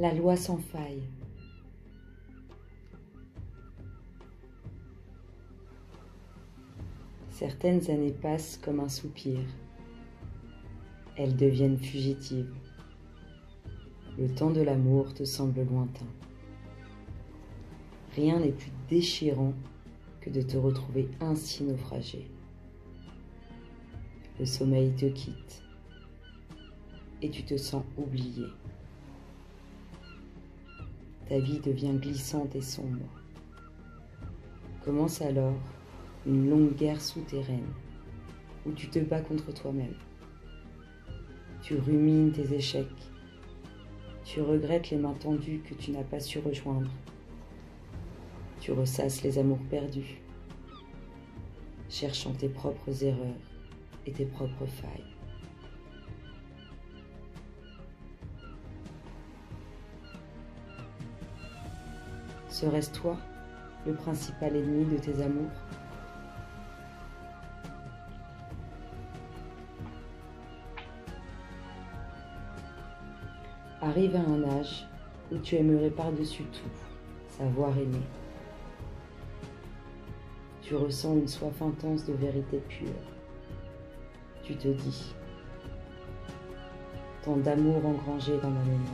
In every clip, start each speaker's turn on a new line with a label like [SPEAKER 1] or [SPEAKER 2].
[SPEAKER 1] la loi sans faille. Certaines années passent comme un soupir. Elles deviennent fugitives. Le temps de l'amour te semble lointain. Rien n'est plus déchirant que de te retrouver ainsi naufragé. Le sommeil te quitte et tu te sens oublié. Ta vie devient glissante et sombre. Commence alors une longue guerre souterraine où tu te bats contre toi-même. Tu rumines tes échecs. Tu regrettes les mains tendues que tu n'as pas su rejoindre. Tu ressasses les amours perdus, cherchant tes propres erreurs et tes propres failles. Serait-ce toi le principal ennemi de tes amours? Arrive à un âge où tu aimerais par-dessus tout savoir aimer. Tu ressens une soif intense de vérité pure. Tu te dis, tant d'amour engrangé dans ma mémoire.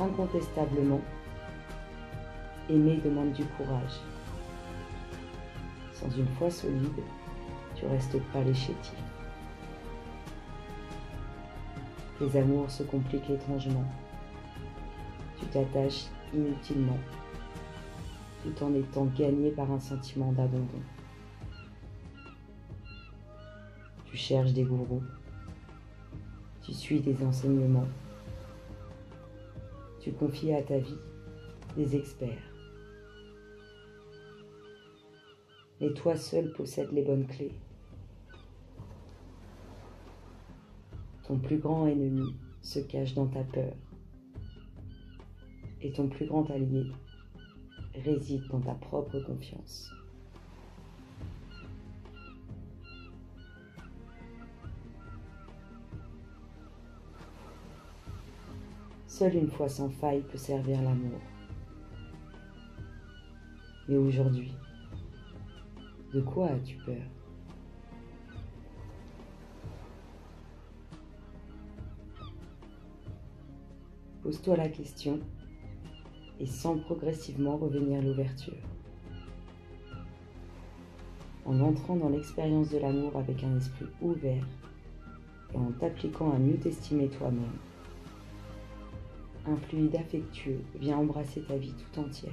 [SPEAKER 1] Incontestablement, aimer demande du courage. Sans une foi solide, tu restes pas les chétifs. Tes amours se compliquent étrangement. Tu t'attaches inutilement, tout en étant gagné par un sentiment d'abandon. Tu cherches des gourous, tu suis des enseignements, tu confies à ta vie des experts. Mais toi seul possèdes les bonnes clés. Ton plus grand ennemi se cache dans ta peur. Et ton plus grand allié réside dans ta propre confiance. Seule une foi sans faille peut servir l'amour. Mais aujourd'hui, de quoi as-tu peur? Pose-toi la question et sens progressivement revenir l'ouverture. En entrant dans l'expérience de l'amour avec un esprit ouvert et en t'appliquant à mieux t'estimer toi-même, un fluide affectueux vient embrasser ta vie tout entière.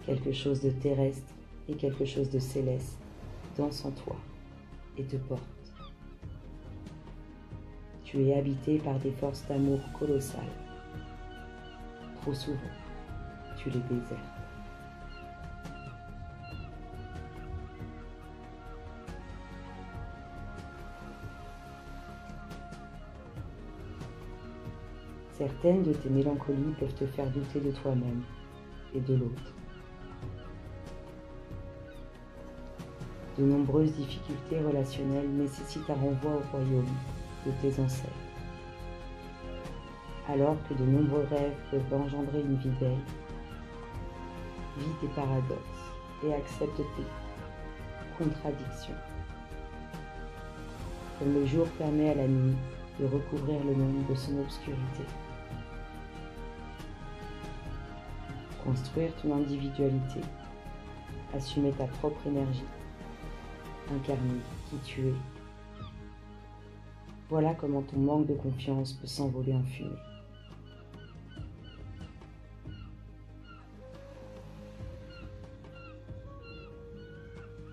[SPEAKER 1] Quelque chose de terrestre et quelque chose de céleste dansent en toi et te portent. Tu es habité par des forces d'amour colossales. Trop souvent, tu les désertes. Certaines de tes mélancolies peuvent te faire douter de toi-même et de l'autre. De nombreuses difficultés relationnelles nécessitent un renvoi au royaume de tes ancêtres. Alors que de nombreux rêves peuvent engendrer une vie belle, vis tes paradoxes et accepte tes contradictions. Comme le jour permet à la nuit de recouvrir le monde de son obscurité. Construire ton individualité, assumer ta propre énergie, incarner qui tu es. Voilà comment ton manque de confiance peut s'envoler en fumée.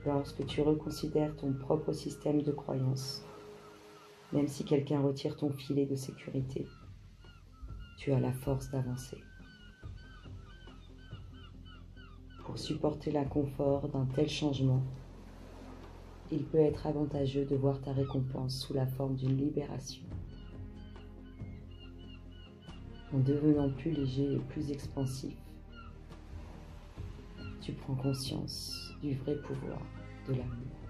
[SPEAKER 1] Lorsque tu reconsidères ton propre système de croyances, même si quelqu'un retire ton filet de sécurité, tu as la force d'avancer. Pour supporter l'inconfort d'un tel changement, il peut être avantageux de voir ta récompense sous la forme d'une libération. En devenant plus léger et plus expansif, tu prends conscience du vrai pouvoir de l'amour.